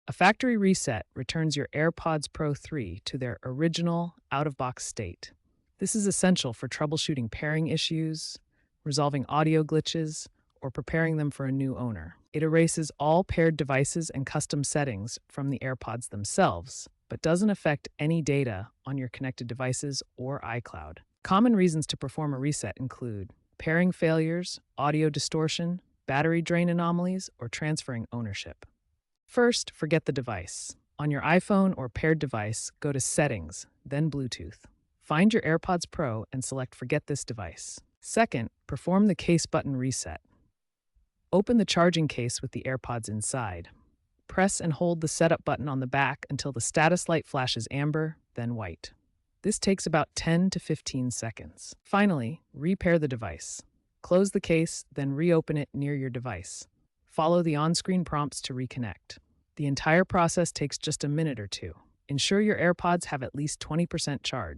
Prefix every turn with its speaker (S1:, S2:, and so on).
S1: A factory reset returns your AirPods Pro 3 to their original, out-of-box state. This is essential for troubleshooting pairing issues, resolving audio glitches, or preparing them for a new owner. It erases all paired devices and custom settings from the AirPods themselves, but doesn't affect any data on your connected devices or iCloud. Common reasons to perform a reset include pairing failures, audio distortion, battery drain anomalies, or transferring ownership. First, forget the device. On your iPhone or paired device, go to Settings, then Bluetooth. Find your AirPods Pro and select Forget this device. Second, perform the case button reset. Open the charging case with the AirPods inside. Press and hold the setup button on the back until the status light flashes amber, then white. This takes about 10 to 15 seconds. Finally, repair the device. Close the case, then reopen it near your device. Follow the on-screen prompts to reconnect. The entire process takes just a minute or two. Ensure your AirPods have at least 20% charge.